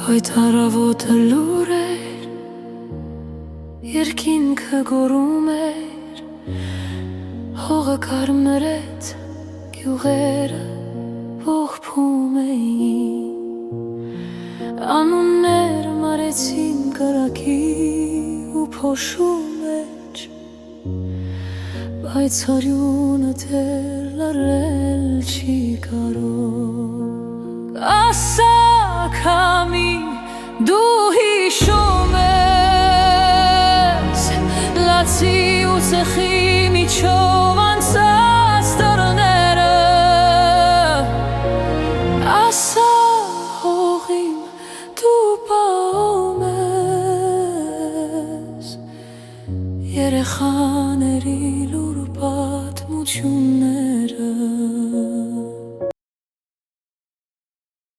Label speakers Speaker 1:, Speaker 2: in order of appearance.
Speaker 1: Այդ առավոտը լուր էր, երկինքը գոռում էր, հողը կարմրեց, գյուղերը ողբում էին, անուններ մարեցին կրակի ու փոշու մեջ, բայց արյունը դեռ լարել չի կարող։ Ասա քամի, դու հիշում ես լացի ու ծխի միջով անցած տարիները, ասա